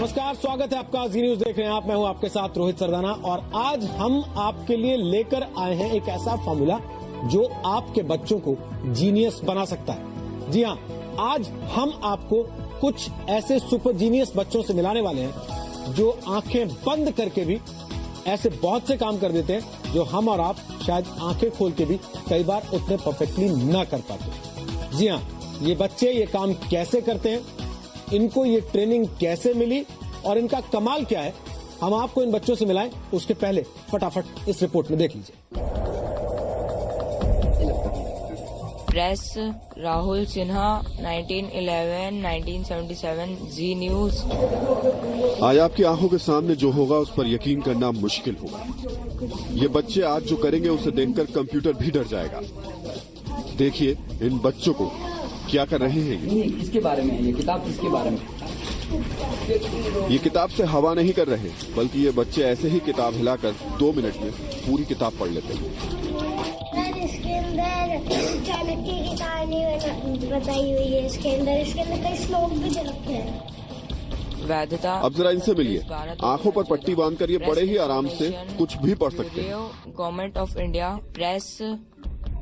नमस्कार, स्वागत है आपका जी न्यूज देख रहे हैं आप। मैं हूं आपके साथ रोहित सरदाना और आज हम आपके लिए लेकर आए हैं एक ऐसा फॉर्मूला जो आपके बच्चों को जीनियस बना सकता है। जी हां, आज हम आपको कुछ ऐसे सुपर जीनियस बच्चों से मिलाने वाले हैं जो आंखें बंद करके भी ऐसे बहुत से काम कर देते हैं जो हम और आप शायद आंखें खोल के भी कई बार उतने परफेक्टली ना कर पाते। जी हां, ये बच्चे ये काम कैसे करते हैं, इनको ये ट्रेनिंग कैसे मिली और इनका कमाल क्या है, हम आपको इन बच्चों से मिलाएं। उसके पहले फटाफट इस रिपोर्ट में देख लीजिए। Press Rahul Sinha 1911-1977 Zee news. आज आपकी आंखों के सामने जो होगा उस पर यकीन करना मुश्किल होगा। ये बच्चे आज जो करेंगे उसे देखकर कंप्यूटर भी डर जाएगा। देखिए इन बच्चों को क्या कर रहे हैं। इसके बारे में ये किताब किसके बारे में? ये किताब से हवा नहीं कर रहे, बल्कि ये बच्चे ऐसे ही किताब हिलाकर 2 मिनट में पूरी किताब पढ़ लेते हैं। इसके अंदर चाणक्य की कहानी बताई हुई है। इसके अंदर कई श्लोक भी रखे हैं। वैधता। अब जरा इनसे मिलिए। आंखों पर पट्टी बांधकर ये बड़े ही आराम से कुछ भी पढ़ सकते हैं। Government of India. Press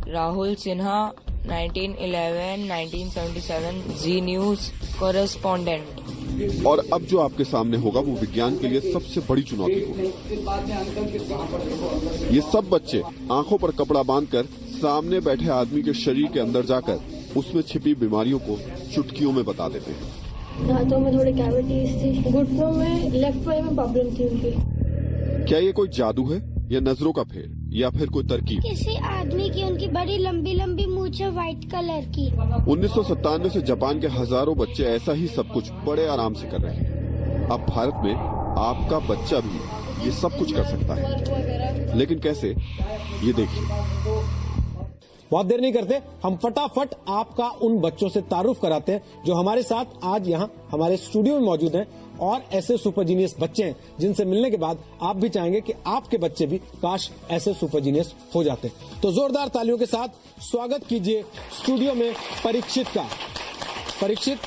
Rahul Sinha 1911-1977 Zee News correspondent. और अब जो आपके सामने होगा वो विज्ञान के लिए सबसे बड़ी चुनौती होगी। ये सब बच्चे आंखों पर कपड़ा बांधकर सामने बैठे आदमी के शरीर के अंदर जाकर उसमें छिपी बीमारियों को चुटकियों में बता देते हैं। दांतों में थोड़ी कैविटीज थी, घुटनों में, लेफ्ट पाई में प्रॉब्लम थी उनकी। क्या ये कोई जादू है या नजरों का फेर या फिर कोई तरकीब? किसी आदमी की उनकी बड़ी लंबी लंबी मूंछ है व्हाइट कलर की। 1997 से जापान के हजारों बच्चे ऐसा ही सब कुछ बड़े आराम से कर रहे हैं। अब भारत में आपका बच्चा भी ये सब कुछ कर सकता है, लेकिन कैसे, ये देखिए। बहुत देर नहीं करते, हम फटाफट आपका उन बच्चों से तारुफ कराते हैं जो हमारे साथ आज यहाँ हमारे स्टूडियो में मौजूद हैं और ऐसे सुपर जीनियस बच्चे हैं जिनसे मिलने के बाद आप भी चाहेंगे कि आपके बच्चे भी काश ऐसे सुपर जीनियस हो जाते। तो जोरदार तालियों के साथ स्वागत कीजिए स्टूडियो में परीक्षित का। परीक्षित,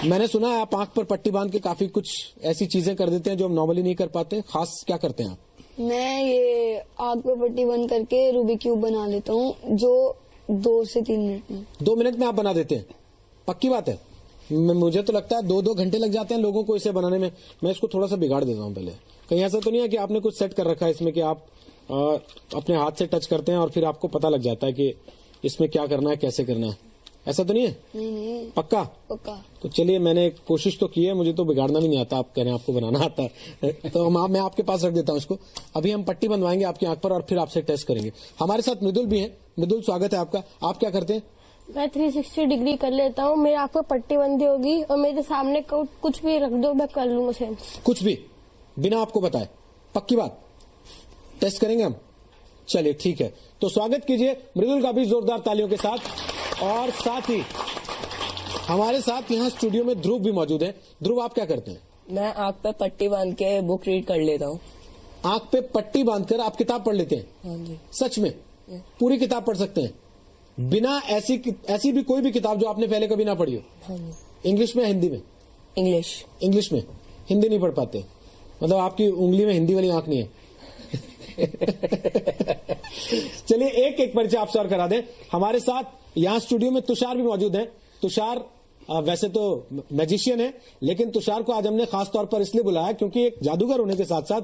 मैंने सुना है आप आंख पर पट्टी बांध के काफी कुछ ऐसी चीजें कर देते हैं जो हम नॉर्मली नहीं कर पाते। खास क्या करते हैं आप? मैं ये आग पे पट्टी बंद करके रूबिक क्यूब बना लेता हूँ, जो 2 से 3 मिनट में। 2 मिनट में आप बना देते हैं? पक्की बात है? मुझे तो लगता है 2-2 घंटे लग जाते हैं लोगों को इसे बनाने में। मैं इसको थोड़ा सा बिगाड़ देता हूँ पहले। कहीं ऐसा तो नहीं है कि आपने कुछ सेट कर रखा है इसमें कि आप अपने हाथ से टच करते हैं और फिर आपको पता लग जाता है कि इसमें क्या करना है, कैसे करना है? ऐसा तो नहीं है? नहीं। पक्का? पक्का। तो चलिए, मैंने कोशिश तो की है, मुझे तो बिगाड़ना भी नहीं आता। आप कह रहे हैं आपको बनाना आता है तो मैं आपके पास रख देता हूँ इसको। अभी हम पट्टी बनवाएंगे आपकी आंख पर और फिर आपसे टेस्ट करेंगे। हमारे साथ मृदुल भी है। मृदुल, स्वागत है आपका। आप क्या करते हैं? मैं 360 डिग्री कर लेता हूँ। मेरी आंख पर पट्टी बंदी होगी और मेरे सामने कुछ भी रख दो, मैं कर लूंगा सेंस। कुछ भी बिना आपको बताए? पक्की बात? टेस्ट करेंगे हम। चलिए ठीक है, तो स्वागत कीजिए मृदुल का भी जोरदार तालियों के साथ। और साथ ही हमारे साथ यहाँ स्टूडियो में ध्रुव भी मौजूद है। ध्रुव, आप क्या करते हैं? मैं आंख पे पट्टी बांध के बुक रीड कर लेता हूँ। आंख पे पट्टी बांधकर आप किताब पढ़ लेते हैं? हाँ जी। सच में? पूरी किताब पढ़ सकते हैं बिना ऐसी भी कोई भी किताब जो आपने पहले कभी ना पढ़ी हो? हाँ जी। इंग्लिश में या हिंदी में? इंग्लिश में। हिंदी नहीं पढ़ पाते? मतलब आपकी उंगली में हिंदी वाली आंख नहीं है? चलिए एक एक परिचय आपसे और करा दें। हमारे साथ यहाँ स्टूडियो में तुषार भी मौजूद हैं। तुषार वैसे तो मैजिशियन है, लेकिन तुषार को आज हमने खास तौर पर इसलिए बुलाया क्योंकि एक जादूगर होने के साथ साथ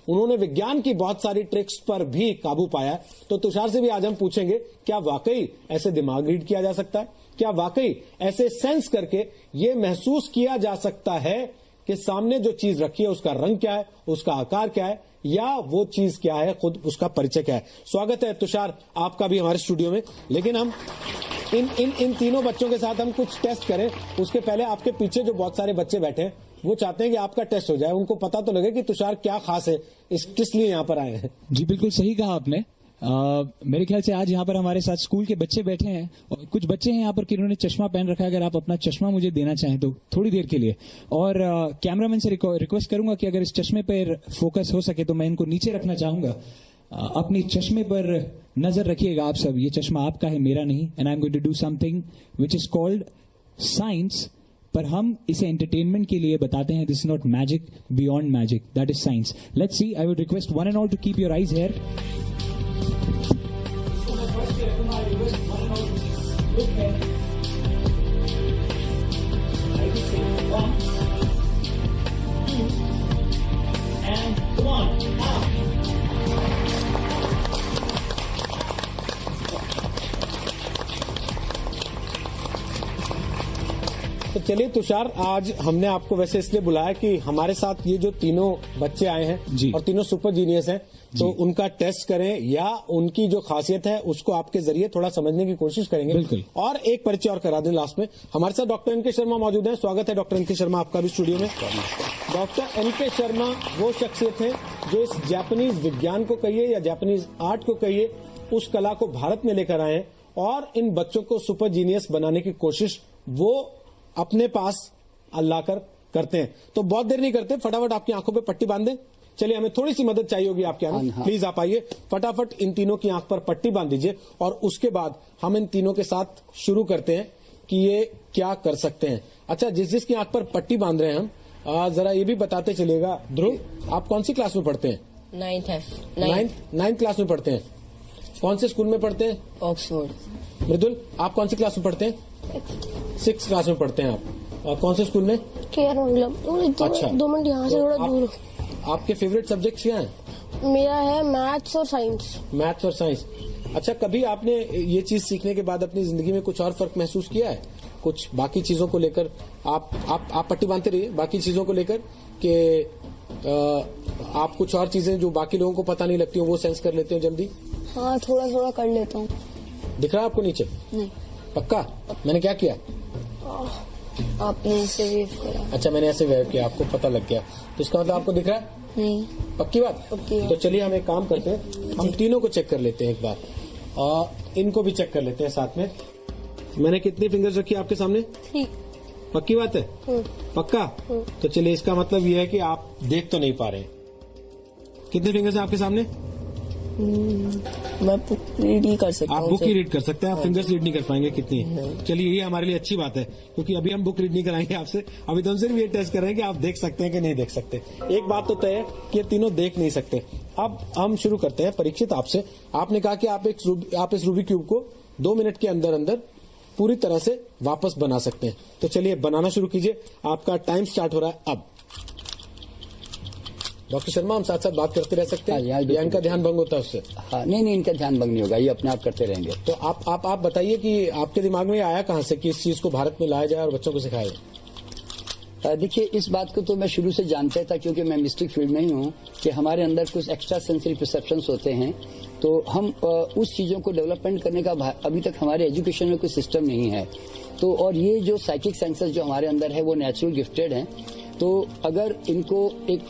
उन्होंने विज्ञान की बहुत सारी ट्रिक्स पर भी काबू पाया। तो तुषार से भी आज हम पूछेंगे, क्या वाकई ऐसे दिमाग रीड किया जा सकता है? क्या वाकई ऐसे सेंस करके ये महसूस किया जा सकता है कि सामने जो चीज रखी है उसका रंग क्या है, उसका आकार क्या है, या वो चीज क्या है, खुद उसका परिचय क्या है? स्वागत है तुषार आपका भी हमारे स्टूडियो में। लेकिन हम इन तीनों बच्चों के साथ हम कुछ टेस्ट करें उसके पहले आपके पीछे जो बहुत सारे बच्चे बैठे हैं वो चाहते हैं कि आपका टेस्ट हो जाए, उनको पता तो लगे कि तुषार क्या खास है, किस लिए यहाँ पर आए हैं। जी बिल्कुल सही कहा आपने। मेरे ख्याल से आज यहाँ पर हमारे साथ स्कूल के बच्चे बैठे हैं और कुछ बच्चे हैं यहाँ पर कि उन्होंने चश्मा पहन रखा है। अगर आप अपना चश्मा मुझे देना चाहें तो थोड़ी देर के लिए, और कैमरामैन से रिक्वेस्ट करूंगा कि अगर इस चश्मे पर फोकस हो सके तो मैं इनको नीचे रखना चाहूंगा। अपनी चश्मे पर नजर रखिएगा आप सब। ये चश्मा आपका है, मेरा नहीं। And I am going to do something which is called science पर हम इसे एंटरटेनमेंट के लिए बताते हैं. This is not magic, beyond magic, that is science. Let's see. I would request one and all to keep your eyes here. तो चलिए तुषार, आज हमने आपको वैसे इसलिए बुलाया कि हमारे साथ ये जो तीनों बच्चे आए हैं जी. और तीनों सुपर जीनियस हैं, तो उनका टेस्ट करें या उनकी जो खासियत है उसको आपके जरिए थोड़ा समझने की कोशिश करेंगे. बिल्कुल. और एक परिचय और करा दें लास्ट में. हमारे साथ डॉक्टर एनके शर्मा मौजूद हैं. स्वागत है डॉक्टर एनके शर्मा आपका भी स्टूडियो में. डॉक्टर एनके शर्मा वो शख्सियत है जो इस जापानीज विज्ञान को कहिए या जापानीज आर्ट को कहिए, उस कला को भारत में लेकर आए हैं और इन बच्चों को सुपर जीनियस बनाने की कोशिश वो अपने पास लाकर करते हैं. तो बहुत देर नहीं करते, फटाफट आपकी आंखों पे पट्टी बांध दें. चलिए, हमें थोड़ी सी मदद चाहिए होगी आपके यहाँ. प्लीज आप आइए, फटाफट इन तीनों की आंख पर पट्टी बांध दीजिए और उसके बाद हम इन तीनों के साथ शुरू करते हैं कि ये क्या कर सकते हैं. अच्छा, जिसकी आंख पर पट्टी बांध रहे हैं हम, जरा ये भी बताते चलिएगा. ध्रुव, आप कौन सी क्लास में पढ़ते हैं? नाइन्थ क्लास में पढ़ते हैं. कौन से स्कूल में पढ़ते हैं? ऑक्सफोर्ड. मृदुल, आप कौन सी क्लास में पढ़ते हैं? 6th क्लास में पढ़ते हैं आप. और कौन से स्कूल में? केयर मतलब. अच्छा, 2 मिनट यहाँ से थोड़ा दूर. आपके फेवरेट सब्जेक्ट्स क्या हैं? मेरा है मैथ्स और साइंस. मैथ्स और साइंस. अच्छा, कभी आपने ये चीज सीखने के बाद अपनी जिंदगी में कुछ और फर्क महसूस किया है? कुछ बाकी चीजों को लेकर आप पट्टी बांधते रहिए. बाकी चीजों को लेकर कि आप कुछ और चीजें जो बाकी लोगों को पता नहीं लगती हो वो सेंस कर लेते हो जल्दी? हाँ, थोड़ा थोड़ा कर लेता हूँ. दिख रहा है आपको नीचे? नहीं. पक्का? मैंने क्या किया? आपने ऐसे वेव करा. अच्छा, मैंने ऐसे वेव किया, आपको पता लग गया. तो इसका मतलब आपको दिख रहा है? नहीं. पक्की बात? पक्की बात. तो चलिए हम एक काम करते हैं, हम तीनों को चेक कर लेते हैं एक बार और इनको भी चेक कर लेते हैं साथ में. मैंने कितनी फिंगर्स रखी आपके सामने? 3. पक्की बात है? पक्का? तो चलिए, इसका मतलब ये है कि आप देख तो नहीं पा रहे हैं. कितने फिंगर्स हैं आपके सामने? मैं बुक रीड ही कर सकता हूँ. आप बुक ही रीड कर सकते हैं, आप फिंगर्स रीड नहीं कर पाएंगे कितनी. चलिए, ये हमारे लिए अच्छी बात है क्योंकि अभी हम बुक रीड नहीं कराएंगे आपसे. अभी तो हम सिर्फ ये टेस्ट कर रहे हैं कि आप देख सकते हैं कि नहीं देख सकते. एक बात तो तय है कि ये तीनों देख नहीं सकते. अब हम शुरू करते हैं. परीक्षित, आपसे आपने कहा कि आप इस रूबिक क्यूब को 2 मिनट के अंदर अंदर पूरी तरह से वापस बना सकते हैं. तो चलिए, बनाना शुरू कीजिए. आपका टाइम स्टार्ट हो रहा है अब. डॉक्टर शर्मा, हम साथ साथ बात करते रह सकते हैं या इनका ध्यान भंग होता है उससे? हाँ, नहीं, इनका ध्यान भंग नहीं होगा, ये अपने आप करते रहेंगे. तो आप बताइए कि आपके दिमाग में आया कहाँ से कि इस चीज को भारत में लाया जाए और बच्चों को सिखाया जाए? देखिए, इस बात को तो मैं शुरू से जानता था क्योंकि मैं मिस्टिक फील्ड में ही हूँ कि हमारे अंदर कुछ एक्स्ट्रा सेंसरी परसेप्शंस होते हैं. तो हम उस चीजों को डेवलपमेंट करने का अभी तक हमारे एजुकेशन में कोई सिस्टम नहीं है. तो और ये जो साइकिक सेंसर्स जो हमारे अंदर है वो नेचुरल गिफ्टेड हैं. तो अगर इनको एक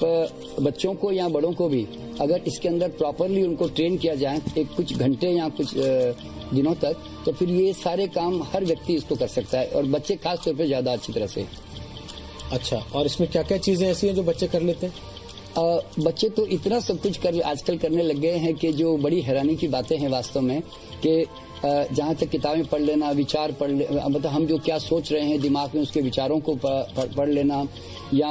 बच्चों को या बड़ों को भी अगर इसके अंदर प्रॉपरली उनको ट्रेन किया जाए एक कुछ घंटे या कुछ दिनों तक, तो फिर ये सारे काम हर व्यक्ति इसको कर सकता है और बच्चे खास तौर पे ज्यादा अच्छी तरह से. अच्छा, और इसमें क्या क्या चीजें ऐसी हैं जो बच्चे कर लेते हैं? बच्चे तो इतना सब कुछ आजकल करने लग गए हैं कि जो बड़ी हैरानी की बातें हैं वास्तव में कि जहाँ तक किताबें पढ़ लेना, विचार पढ़ मतलब हम जो क्या सोच रहे हैं दिमाग में उसके विचारों को पढ़ लेना या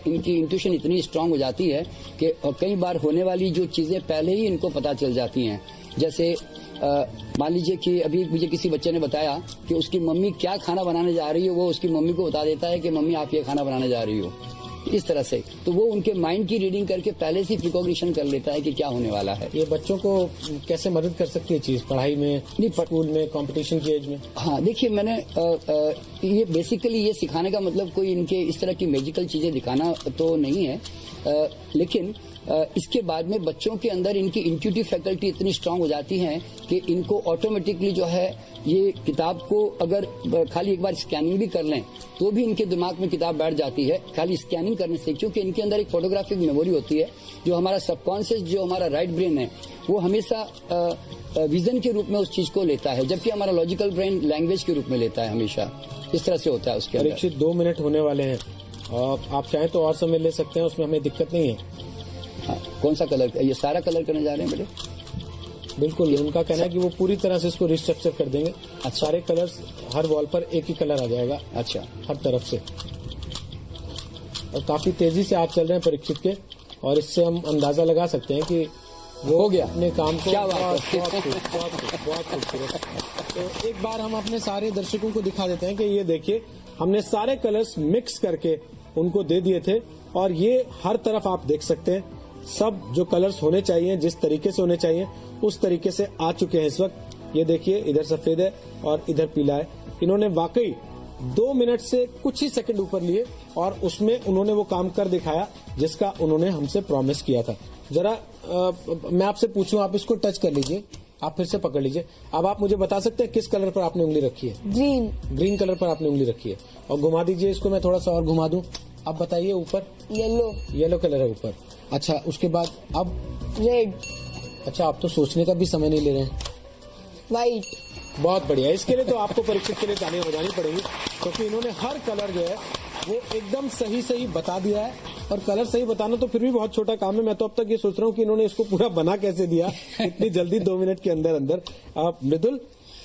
इनकी इंट्यूशन इतनी स्ट्रांग हो जाती है कि कई बार होने वाली जो चीजें पहले ही इनको पता चल जाती हैं. जैसे मान लीजिए कि अभी मुझे किसी बच्चे ने बताया कि उसकी मम्मी क्या खाना बनाने जा रही है, वो उसकी मम्मी को बता देता है कि मम्मी आप ये खाना बनाने जा रही हो. इस तरह से तो वो उनके माइंड की रीडिंग करके पहले से प्रिकॉग्निशन कर लेता है कि क्या होने वाला है. ये बच्चों को कैसे मदद कर सकती है चीज पढ़ाई में, स्कूल में, कंपटीशन की एज में? हाँ, देखिए, मैंने ये बेसिकली ये सिखाने का मतलब कोई इनके इस तरह की मैजिकल चीजें दिखाना तो नहीं है, लेकिन इसके बाद में बच्चों के अंदर इनकी इंट्यूटिव फैकल्टी इतनी स्ट्रांग हो जाती है कि इनको ऑटोमेटिकली जो है ये किताब को अगर खाली एक बार स्कैनिंग भी कर लें तो भी इनके दिमाग में किताब बैठ जाती है खाली स्कैनिंग करने से, क्योंकि इनके अंदर एक फोटोग्राफिक मेमोरी होती है. जो हमारा सबकॉन्शियस, जो हमारा राइट ब्रेन है, वो हमेशा विजन के रूप में उस चीज को लेता है, जबकि हमारा लॉजिकल ब्रेन लैंग्वेज के रूप में लेता है हमेशा. इस तरह से होता है उसके अंदर. परीक्षित 2 मिनट होने वाले हैं और आप चाहें तो और समय ले सकते हैं, उसमें हमें दिक्कत नहीं है. हाँ, कौन सा कलर? ये सारा कलर करने जा रहे हैं बेटे? बिल्कुल, उनका कहना है कि वो पूरी तरह से इसको रिस्ट्रक्चर कर देंगे। सारे कलर्स हर वॉल पर एक ही कलर आ जाएगा। अच्छा, हर तरफ से। और काफी तेजी से आप चल रहे हैं परीक्षित के, और इससे हम अंदाजा लगा सकते हैं कि वो हो गया अपने काम को क्या बात है। बहुत खूबसूरत। तो एक बार हम अपने सारे दर्शकों को दिखा देते हैं कि ये देखिए, हमने सारे कलर्स मिक्स करके उनको दे दिए थे, और ये हर तरफ आप देख सकते हैं सब जो कलर्स होने चाहिए, जिस तरीके से होने चाहिए उस तरीके से आ चुके हैं इस वक्त। ये देखिए, इधर सफेद है और इधर पीला है। इन्होंने वाकई 2 मिनट से कुछ ही सेकंड ऊपर लिए और उसमें उन्होंने वो काम कर दिखाया जिसका उन्होंने हमसे प्रॉमिस किया था। जरा मैं आपसे पूछूं, आप इसको टच कर लीजिए, आप फिर से पकड़ लीजिए। अब आप मुझे बता सकते हैं किस कलर पर आपने उंगली रखी है? ग्रीन। ग्रीन कलर पर आपने उंगली रखी है। और घुमा दीजिए इसको, मैं थोड़ा सा और घुमा दूं। अब बताइए, ऊपर येलो। येलो कलर है ऊपर। अच्छा, उसके बाद अब रेड। अच्छा, आप तो सोचने का भी समय नहीं ले रहे हैं। वाइट। बहुत बढ़िया। इसके लिए तो आपको परीक्षित के लिए तालियां बजानी पड़ेगी, क्योंकि इन्होंने हर कलर जो है वो एकदम सही बता दिया है। और कलर सही बताना तो फिर भी बहुत छोटा काम है। मैं तो अब तक ये सोच रहा हूँ कि इन्होंने इसको पूरा बना कैसे दिया इतनी जल्दी, 2 मिनट के अंदर अंदर। मृदुल,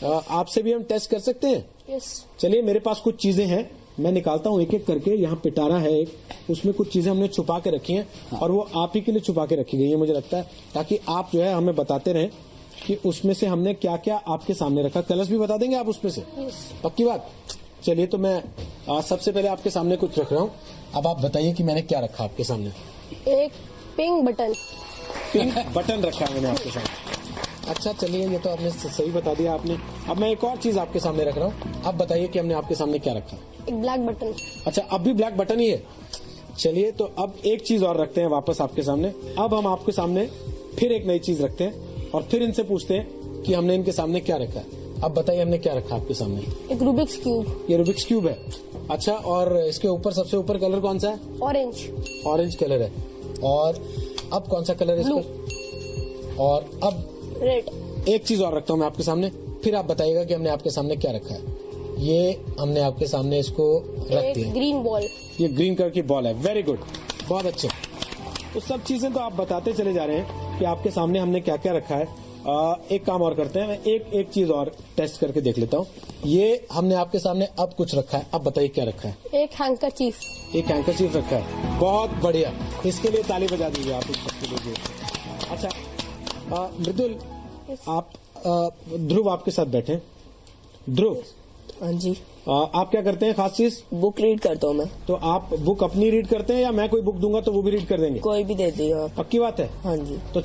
आपसे भी हम टेस्ट कर सकते हैं? यस। चलिए, मेरे पास कुछ चीजें हैं, मैं निकालता हूँ एक एक करके। यहाँ पिटारा है एक, उसमें कुछ चीजें हमने छुपा के रखी हैं, और वो आप ही के लिए छुपा के रखी गई है मुझे लगता है, ताकि आप जो है हमें बताते रहें कि उसमें से हमने क्या क्या आपके सामने रखा। कलर्स भी बता देंगे आप उसमें से? पक्की बात। चलिए, तो मैं सबसे पहले आपके सामने कुछ रख रहा हूँ। अब आप बताइए कि मैंने क्या रखा आपके सामने। एक पिंक बटन। पिंक बटन रखा है मैंने आपके सामने। अच्छा, चलिए, ये तो आपने सही बता दिया आपने। अब मैं एक और चीज आपके सामने रख रहा हूँ, अब बताइए कि हमने आपके सामने क्या रखा। एक ब्लैक बटन। अच्छा, अब भी ब्लैक बटन ही है। चलिए, तो अब एक चीज और रखते हैं वापस आपके सामने। अब हम आपके सामने फिर एक नई चीज रखते हैं और फिर इनसे पूछते हैं कि हमने इनके सामने क्या रखा है। अब बताइए, हमने क्या रखा आपके सामने? एक रूबिक्स क्यूब। ये रूबिक्स क्यूब है। अच्छा, और इसके ऊपर सबसे ऊपर कलर कौन सा है? ऑरेंज। ऑरेंज कलर है। और अब कौन सा कलर है इस पर? और अब रेड। एक चीज और रखता हूँ मैं आपके सामने, फिर आप बताइएगा कि हमने आपके सामने क्या रखा है। ये हमने आपके सामने इसको रख एक दिया। Green ball. ये ग्रीन कलर की बॉल है। वेरी गुड, बहुत अच्छे। तो सब चीजें तो आप बताते चले जा रहे हैं कि आपके सामने हमने क्या क्या रखा है। एक काम और करते हैं, मैं एक चीज और टेस्ट करके देख लेता हूँ। ये हमने आपके सामने अब कुछ रखा है, अब बताइए क्या रखा है। एक हैंकरचीफ। एक हैंकरचीफ रखा है। बहुत बढ़िया, इसके लिए ताली बजा दीजिए आप इस सबके लिए। अच्छा, मृदुल, आप ध्रुव आपके साथ बैठे। ध्रुव, हाँ जी, आप क्या करते हैं खास चीज? बुक रीड करता हूँ मैं। तो आप बुक अपनी रीड करते हैं या मैं कोई बुक दूंगा तो वो भी रीड कर देंगे? कोई भी दे दियो आप। पक्की बात है? हाँ जी। तो